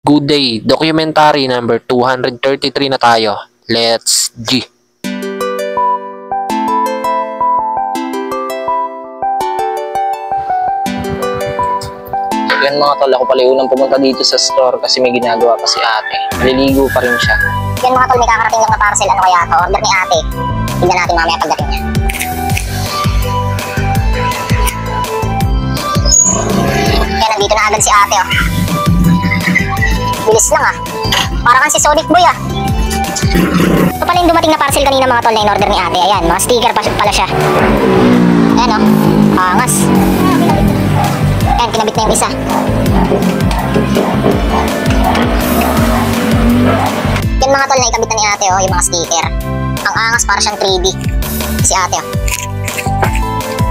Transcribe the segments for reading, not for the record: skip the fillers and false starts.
Good day, documentary number 233 na tayo. Let's G! Yan mga tol, ako pala unang pumunta dito sa store kasi may ginagawa pa si ate. Naliligo pa rin siya. Yan mga tol, may kakarating lang na parcel. Ano kaya ito? Order ni ate. Tignan natin mamaya pagdating niya. Yan, nandito na agad si ate oh. Bilis lang ah. Para kang si Sonic Boy ah. Ito pala yung dumating na parcel kanina mga tol na in-order ni ate. Ayan, mga sticker pala siya. Ayan oh, angas. Ayan, kinabit na yung isa. Yan mga tol na ikabit na ni ate oh, yung mga sticker. Ang angas para siyang 3D. Si ate oh.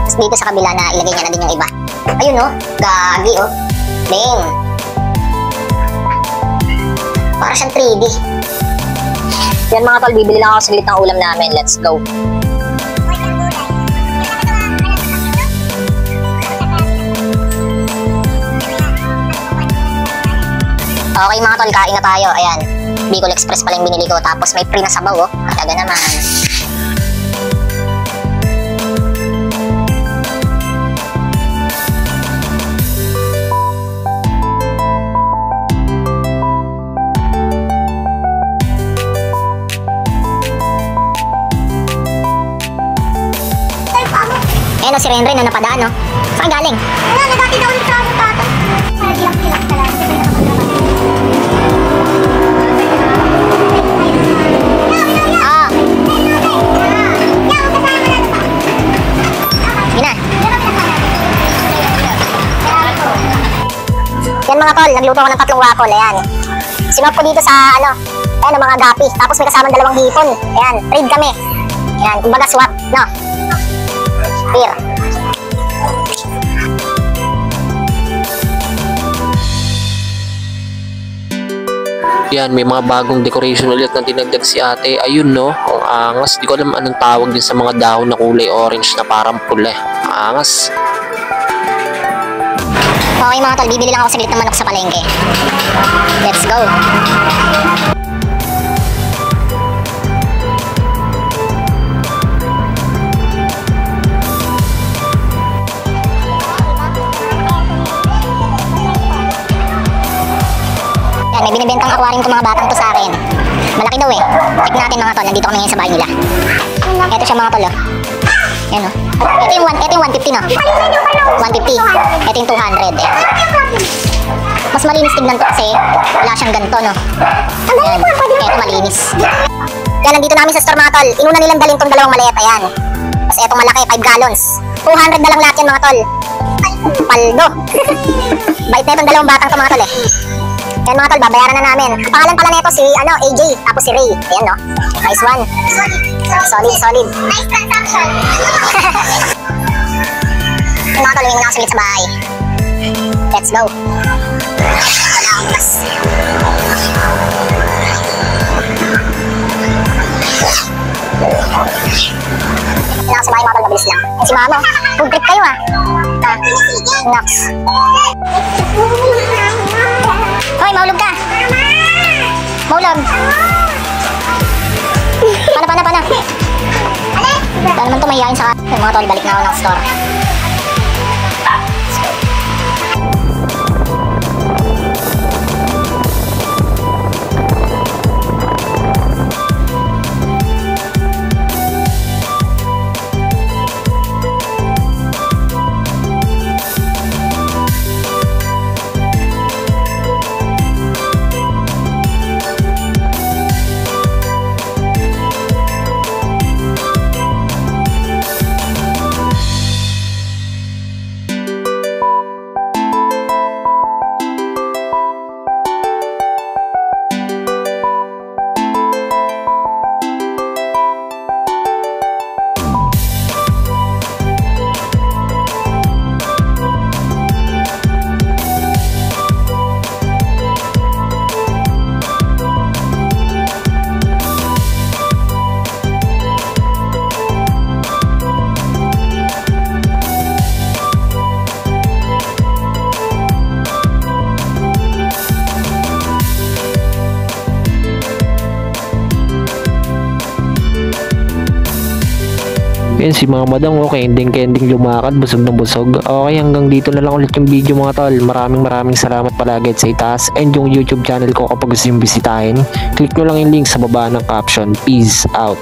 Tapos dito sa kabila na ilagay niya na din yung iba. Ayun oh, gagi oh. Bang. Para siyang 3D. Yan mga tol, bibili lang ako saglit ng ulam namin. Let's go. Okay mga tol, kain na tayo. Ayan, Bicol Express pala yung binili ko. Tapos may free na sabaw oh. Kataga naman. Ayan o, si Renren na napadaan, no? Saan galing? Wala, nagati daw ulit sa ako, tata. Hilak ka lang. Ah. Sige na. Yan mga tol, nagluto ko ng 3 waffle, ayan. Sinop ko dito sa, ayan, mga gapi. Tapos may kasamang 2 hipon. Ayan, trade kami. Ayan, kumbaga swap, no? Here. Yan, may mga bagong decoration ulit na dinagdag si ate. Ayun no, ang angas. Di ko alam anong tawag din sa mga dahon na kulay orange na parang pula. Angas. Okay mga tol, bibili lang ako saglit ng manok sa palengke. Let's go. May binibentang aquarium itong mga batang to sa akin. Malaki daw eh. Check natin mga tol. Nandito kami ngayon sa bahay nila. Ito siya mga tol oh. Yan oh. Ito yung 150 no. 150. Ito yung 200 eh. Mas malinis tignan to kasi wala siyang ganito no. Yan. Ito malinis. Yan, nandito namin sa store mga tol. Inuna nilang dalhin tong 2 maliit. Ayan. Tapos itong malaki 5 gallons. 200 na lang lahat yan mga tol. Paldo. Bait na itong 2 batang to mga tol eh. Yan mga tol, babayaran na namin. Ang pangalan pala nito si AJ, tapos si Ray. Ayan no. Nice one. Solid. Nice transaction. Yan mga tol, humingi na ako saglit sa bahay. Let's go. Yan ako sa bahay mga tol, mabilis lang. Si mama, food trip kayo ah. Nox. Hoy, maulog ka! Maulog! Pana! Wala naman ito mahihayin sa mga tol, balik na ako ng store. Yan si mga madang kending lumakad, busog na busog. Okay, hanggang dito na lang ulit yung video mga tol. Maraming salamat palagi at sa itaas. And yung YouTube channel ko kapag gusto yung bisitahin, click nyo lang yung link sa baba ng caption. Peace out.